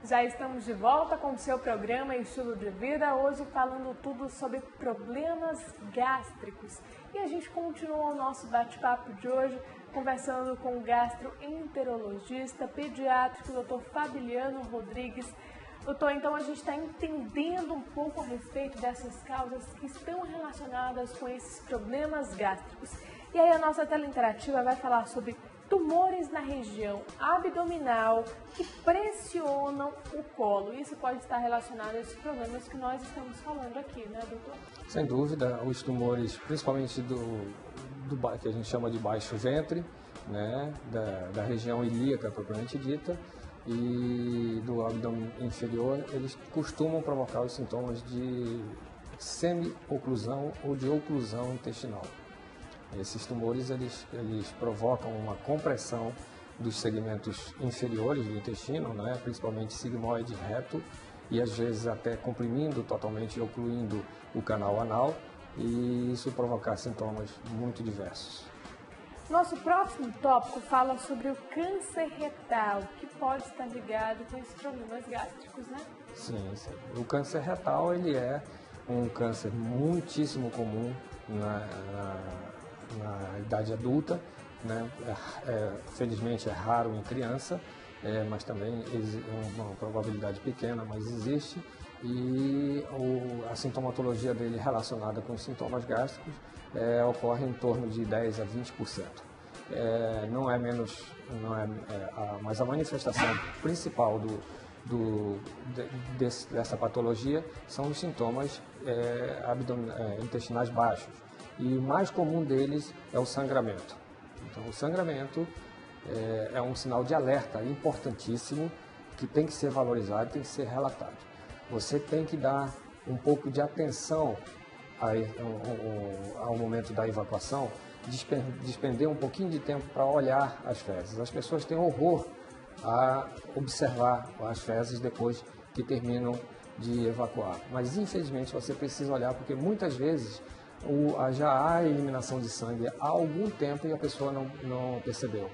Já estamos de volta com o seu programa Estilo de Vida, hoje falando tudo sobre problemas gástricos. E a gente continua o nosso bate-papo de hoje conversando com o gastroenterologista pediátrico, Dr. Fabiliano Rodrigues. Doutor, então a gente está entendendo um pouco a respeito dessas causas que estão relacionadas com esses problemas gástricos. E aí a nossa tela interativa vai falar sobre tumores na região abdominal que pressionam o colo. Isso pode estar relacionado a esses problemas que nós estamos falando aqui, né, doutor? Sem dúvida, os tumores, principalmente do que a gente chama de baixo ventre, né, da região ilíaca propriamente dita, e do abdômen inferior, eles costumam provocar os sintomas de semi-oclusão ou de oclusão intestinal. Esses tumores eles provocam uma compressão dos segmentos inferiores do intestino, né, principalmente sigmoide e reto, e às vezes até comprimindo totalmente e ocluindo o canal anal, e isso provocar sintomas muito diversos. Nosso próximo tópico fala sobre o câncer retal, que pode estar ligado com esses problemas gástricos, né? Sim, sim. O câncer retal ele é um câncer muitíssimo comum na idade adulta, né? Felizmente é raro em criança, mas também é uma probabilidade pequena, mas existe. E a sintomatologia dele relacionada com os sintomas gástricos ocorre em torno de 10 a 20%. Mas a manifestação principal dessa patologia são os sintomas intestinais baixos. E o mais comum deles é o sangramento. Então, o sangramento é um sinal de alerta importantíssimo que tem que ser valorizado, tem que ser relatado. Você tem que dar um pouco de atenção ao momento da evacuação, despender um pouquinho de tempo para olhar as fezes. As pessoas têm horror a observar as fezes depois que terminam de evacuar. Mas, infelizmente, você precisa olhar porque muitas vezes já há eliminação de sangue há algum tempo e a pessoa não percebeu.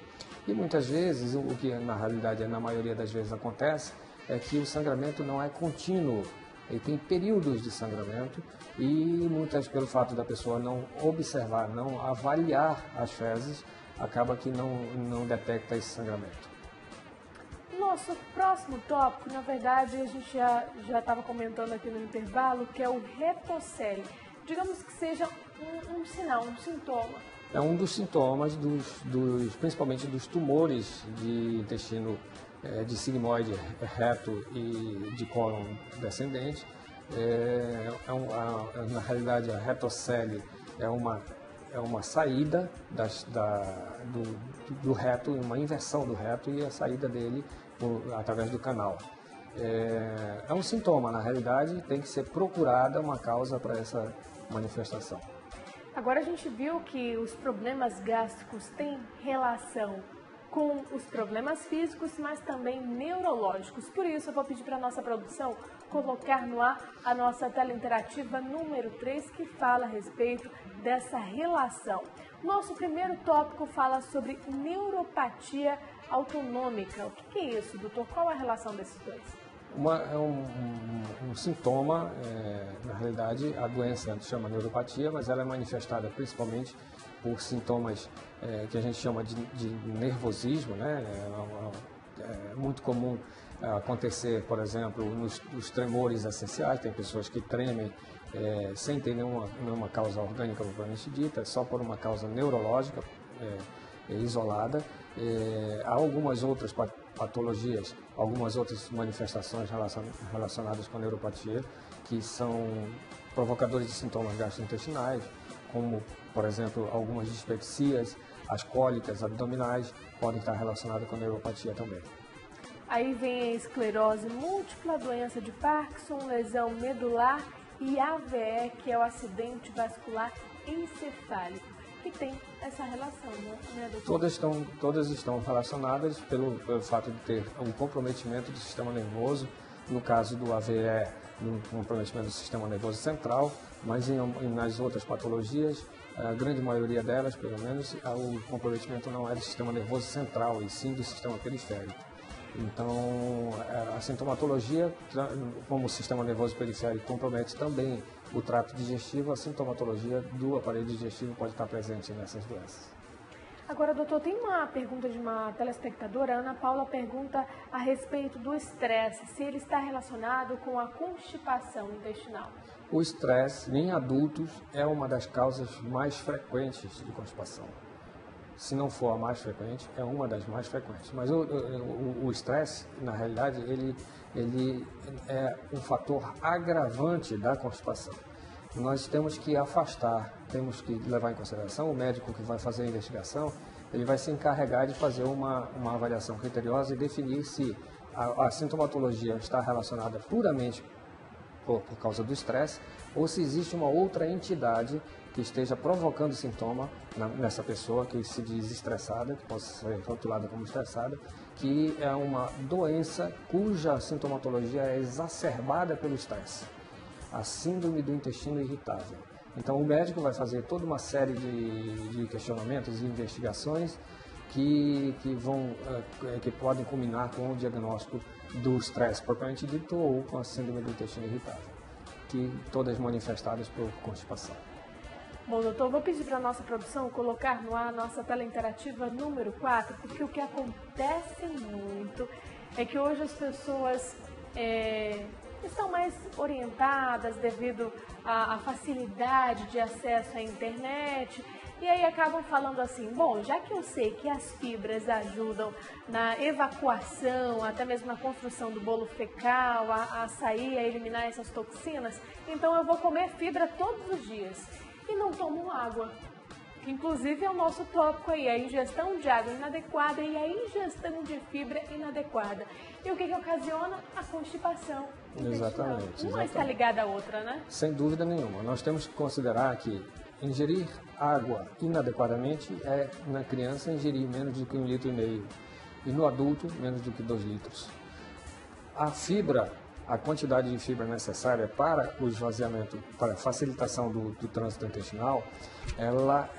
E muitas vezes, o que na realidade, na maioria das vezes acontece, é que o sangramento não é contínuo. Ele tem períodos de sangramento e pelo fato da pessoa não observar, não avaliar as fezes, acaba que não detecta esse sangramento. Nosso próximo tópico, na verdade, a gente já estava comentando aqui no intervalo, que é o retocele. Digamos que seja um sinal, um sintoma. É um dos sintomas, principalmente dos tumores de intestino de sigmoide reto e de cólon descendente. Na realidade, a retocele é uma saída do reto, uma inversão do reto e a saída dele através do canal. É um sintoma, na realidade, tem que ser procurada uma causa para essa manifestação. Agora a gente viu que os problemas gástricos têm relação com os problemas físicos, mas também neurológicos. Por isso eu vou pedir para a nossa produção colocar no ar a nossa tela interativa número 3, que fala a respeito dessa relação. Nosso primeiro tópico fala sobre neuropatia autonômica. O que é isso, doutor? Qual a relação desses dois? É um sintoma, na realidade a doença se chama neuropatia, mas ela é manifestada principalmente por sintomas que a gente chama de nervosismo, né? É muito comum acontecer, por exemplo, nos tremores essenciais. Tem pessoas que tremem sem ter nenhuma causa orgânica propriamente dita, só por uma causa neurológica isolada. Há algumas outras patologias, algumas outras manifestações relacionadas com a neuropatia, que são provocadores de sintomas gastrointestinais, como, por exemplo, algumas dispepsias, as cólicas abdominais podem estar relacionadas com a neuropatia também. Aí vem a esclerose múltipla, doença de Parkinson, lesão medular e AVE, que é o acidente vascular encefálico, que tem essa relação, né, doutor? Todas estão relacionadas pelo fato de ter um comprometimento do sistema nervoso. No caso do AVE, no comprometimento do sistema nervoso central, mas nas outras patologias, a grande maioria delas, pelo menos, o comprometimento não é do sistema nervoso central, e sim do sistema periférico. Então, a sintomatologia, como o sistema nervoso periférico compromete também o trato digestivo, a sintomatologia do aparelho digestivo pode estar presente nessas doenças. Agora, doutor, tem uma pergunta de uma telespectadora. A Ana Paula pergunta a respeito do estresse, se ele está relacionado com a constipação intestinal. O estresse, em adultos, é uma das causas mais frequentes de constipação. Se não for a mais frequente, é uma das mais frequentes. Mas o estresse, na realidade, ele é um fator agravante da constipação. Nós temos que afastar, temos que levar em consideração o médico que vai fazer a investigação, ele vai se encarregar de fazer uma avaliação criteriosa e definir se a sintomatologia está relacionada puramente por causa do estresse, ou se existe uma outra entidade que esteja provocando sintoma nessa pessoa que se diz estressada, que pode ser rotulada como estressada, que é uma doença cuja sintomatologia é exacerbada pelo estresse, a síndrome do intestino irritável. Então o médico vai fazer toda uma série de questionamentos e investigações que podem culminar com o diagnóstico do estresse propriamente dito ou com a síndrome do intestino irritável, que todas manifestadas por constipação. Bom, doutor, vou pedir para a nossa produção colocar no ar a nossa tela interativa número 4, porque o que acontece muito é que hoje as pessoas estão mais orientadas devido à facilidade de acesso à internet, e aí acabam falando assim, bom, já que eu sei que as fibras ajudam na evacuação, até mesmo na construção do bolo fecal, a sair, a eliminar essas toxinas, então eu vou comer fibra todos os dias e não tomo água. Que inclusive é o nosso tópico aí, a ingestão de água inadequada e a ingestão de fibra inadequada. E o que ocasiona? A constipação intestinal. Exatamente. Uma está ligada à outra, né? Sem dúvida nenhuma. Nós temos que considerar que ingerir água inadequadamente é, na criança, ingerir menos do que 1,5 litros e no adulto, menos do que 2 litros. A fibra, a quantidade de fibra necessária para o esvaziamento, para a facilitação do trânsito intestinal, ela,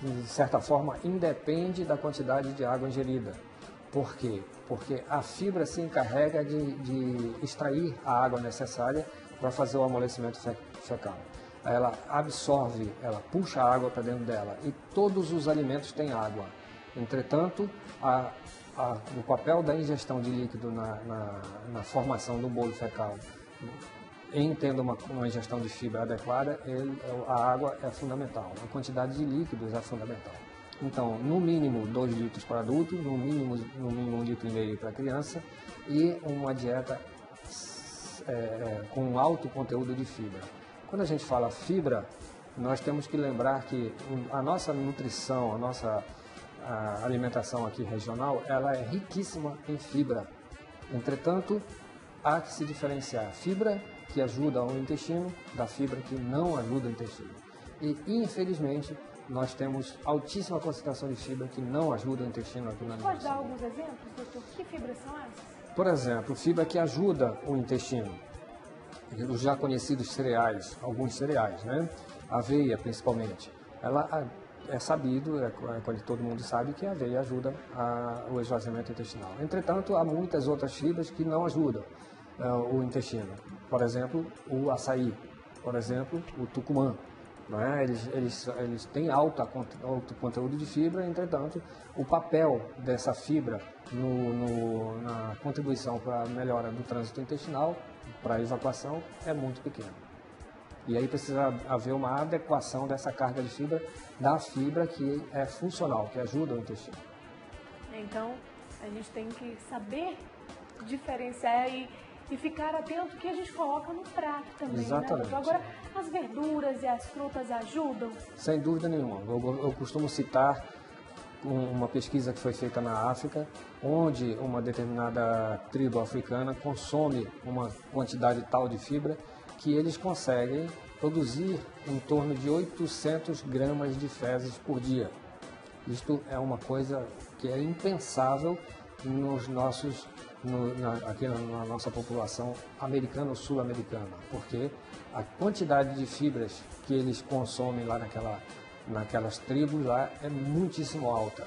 de certa forma, independe da quantidade de água ingerida. Por quê? Porque a fibra se encarrega de extrair a água necessária para fazer o amolecimento fecal. Ela absorve, ela puxa a água para dentro dela e todos os alimentos têm água. Entretanto, o papel da ingestão de líquido na formação do bolo fecal, em tendo uma ingestão de fibra adequada, a água é fundamental, a quantidade de líquidos é fundamental. Então, no mínimo 2 litros para adulto, no mínimo 1,5 litros para criança e uma dieta com alto conteúdo de fibra. Quando a gente fala fibra, nós temos que lembrar que a nossa nutrição, a alimentação aqui regional, ela é riquíssima em fibra. Entretanto, há que se diferenciar a fibra que ajuda o intestino da fibra que não ajuda o intestino. E, infelizmente, nós temos altíssima concentração de fibra que não ajuda o intestino aqui na nossa. Pode dar alguns exemplos, doutor? Que fibras são essas? Por exemplo, fibra que ajuda o intestino. Os já conhecidos cereais, alguns cereais, né? Aveia, principalmente. Ela é sabido, todo mundo sabe que a aveia ajuda o esvaziamento intestinal. Entretanto, há muitas outras fibras que não ajudam o intestino. Por exemplo, o açaí, por exemplo, o tucumã. Não é? Eles têm alto conteúdo de fibra, entretanto, o papel dessa fibra na contribuição para a melhora do trânsito intestinal, para a evacuação, é muito pequeno. E aí precisa haver uma adequação dessa carga de fibra, da fibra que é funcional, que ajuda o intestino. Então, a gente tem que saber diferenciar e ficar atento que a gente coloca no prato também. Exatamente. Né? Agora, as verduras e as frutas ajudam? Sem dúvida nenhuma. Eu costumo citar uma pesquisa que foi feita na África, onde uma determinada tribo africana consome uma quantidade tal de fibra que eles conseguem produzir em torno de 800 gramas de fezes por dia. Isto é uma coisa que é impensável aqui na nossa população americana ou sul-americana, porque a quantidade de fibras que eles consomem lá naquelas tribos lá é muitíssimo alta.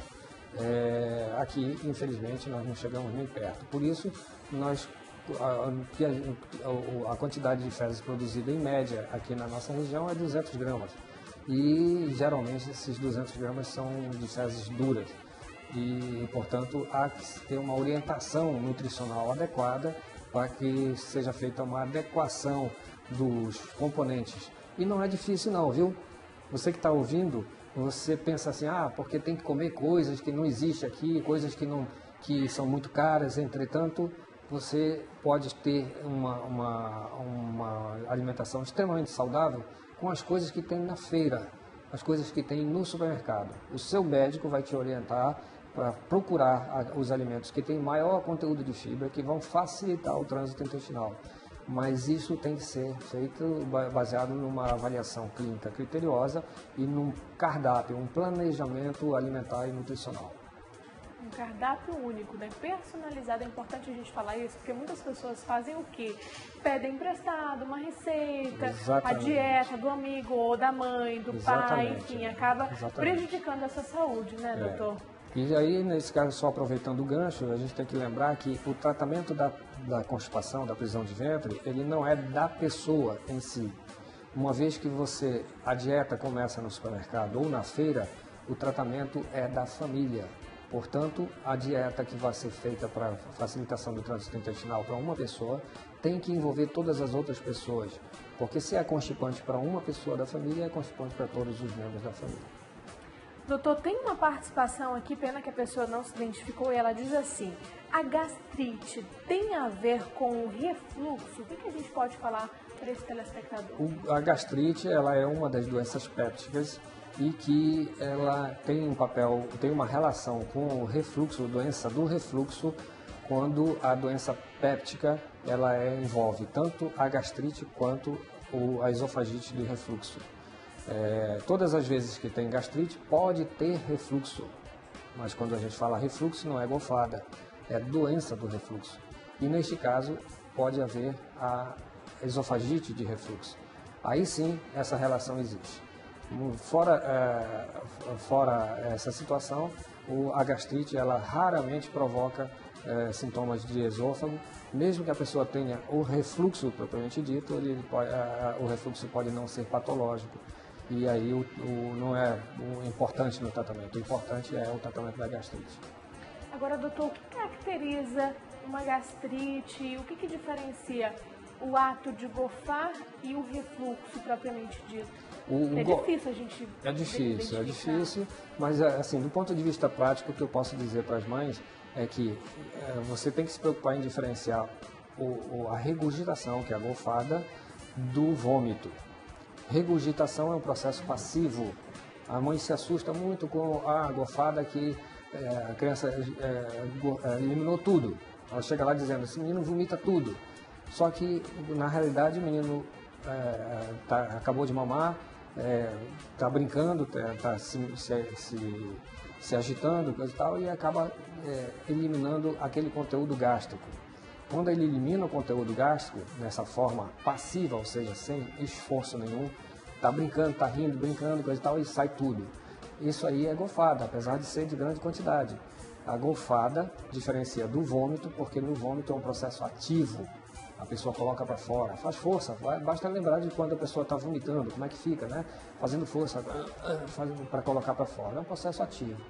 Aqui, infelizmente, nós não chegamos nem perto. Por isso, a quantidade de fezes produzida em média aqui na nossa região é 200 gramas. E geralmente esses 200 gramas são de fezes duras. E, portanto, há que ter uma orientação nutricional adequada para que seja feita uma adequação dos componentes. E não é difícil não, viu? Você que está ouvindo, você pensa assim, porque tem que comer coisas que não existem aqui, coisas que são muito caras. Entretanto, você pode ter uma alimentação extremamente saudável com as coisas que tem na feira, as coisas que tem no supermercado. O seu médico vai te orientar para procurar os alimentos que têm maior conteúdo de fibra, que vão facilitar o trânsito intestinal. Mas isso tem que ser feito baseado numa avaliação clínica criteriosa e num cardápio, um planejamento alimentar e nutricional. Um cardápio único, né? Personalizado. É importante a gente falar isso, porque muitas pessoas fazem o quê? Pedem emprestado uma receita, a dieta do amigo ou da mãe, do pai, enfim, acaba prejudicando essa saúde, né, doutor? E aí, nesse caso, só aproveitando o gancho, a gente tem que lembrar que o tratamento da constipação, da prisão de ventre, ele não é da pessoa em si. Uma vez que a dieta começa no supermercado ou na feira, o tratamento é da família. Portanto, a dieta que vai ser feita para facilitação do trânsito intestinal para uma pessoa tem que envolver todas as outras pessoas. Porque se é constipante para uma pessoa da família, é constipante para todos os membros da família. Doutor, tem uma participação aqui, pena que a pessoa não se identificou, e ela diz assim: a gastrite tem a ver com o refluxo? O que a gente pode falar para esse telespectador? A gastrite, ela é uma das doenças pépticas e que ela tem uma relação com o refluxo, doença do refluxo, quando a doença péptica ela envolve tanto a gastrite quanto a esofagite de refluxo. Todas as vezes que tem gastrite pode ter refluxo, mas quando a gente fala refluxo não é gofada, é doença do refluxo. E neste caso pode haver a esofagite de refluxo. Aí sim essa relação existe. Fora essa situação, a gastrite ela raramente provoca sintomas de esôfago, mesmo que a pessoa tenha o refluxo propriamente dito, o refluxo pode não ser patológico. E aí não é o importante no tratamento, o importante é o tratamento da gastrite. Agora, doutor, o que caracteriza uma gastrite? O que diferencia o ato de gofar e o refluxo propriamente dito? É difícil a gente... É difícil, mas assim, do ponto de vista prático, o que eu posso dizer para as mães é que você tem que se preocupar em diferenciar a regurgitação, que é a gofada, do vômito. Regurgitação é um processo passivo. A mãe se assusta muito com a gofada que a criança eliminou tudo. Ela chega lá dizendo, esse menino vomita tudo. Só que, na realidade, o menino acabou de mamar, está brincando, está se agitando, coisa e tal, e acaba eliminando aquele conteúdo gástrico. Quando ele elimina o conteúdo gástrico, nessa forma passiva, ou seja, sem esforço nenhum, está brincando, está rindo, brincando, coisa e tal, e sai tudo. Isso aí é gofada, apesar de ser de grande quantidade. A gofada diferencia do vômito, porque no vômito é um processo ativo. A pessoa coloca para fora, faz força, basta lembrar de quando a pessoa está vomitando, como é que fica, né? Fazendo força para colocar para fora, é um processo ativo.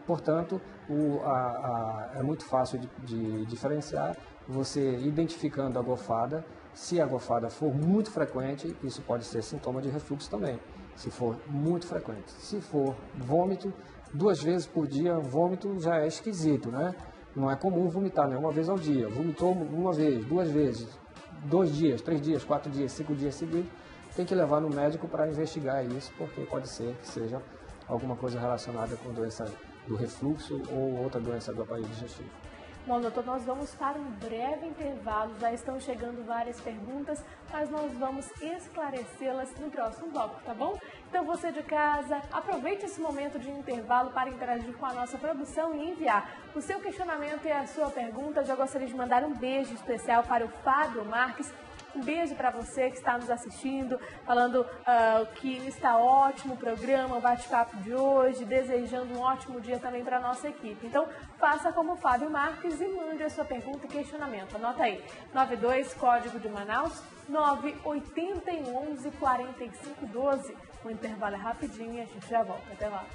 Portanto, é muito fácil de diferenciar, você identificando a gofada. Se a gofada for muito frequente, isso pode ser sintoma de refluxo também, se for muito frequente. Se for vômito, 2 vezes por dia, vômito já é esquisito, né? Não é comum vomitar, né? 1 vez ao dia. Vomitou 1 vez, 2 vezes, 2 dias, 3 dias, 4 dias, 5 dias seguidos, tem que levar no médico para investigar isso, porque pode ser que seja alguma coisa relacionada com doença do refluxo ou outra doença do aparelho digestivo. Bom, doutor, nós vamos para um breve intervalo, já estão chegando várias perguntas, mas nós vamos esclarecê-las no próximo bloco, tá bom? Então você de casa, aproveite esse momento de intervalo para interagir com a nossa produção e enviar o seu questionamento e a sua pergunta. Já gostaria de mandar um beijo especial para o Fábio Marques. Um beijo para você que está nos assistindo, falando que está ótimo o programa, o bate-papo de hoje, desejando um ótimo dia também para a nossa equipe. Então, faça como o Fábio Marques e mande a sua pergunta e questionamento. Anota aí, 92, código de Manaus, 981 11 45 12. O intervalo é rapidinho e a gente já volta. Até lá.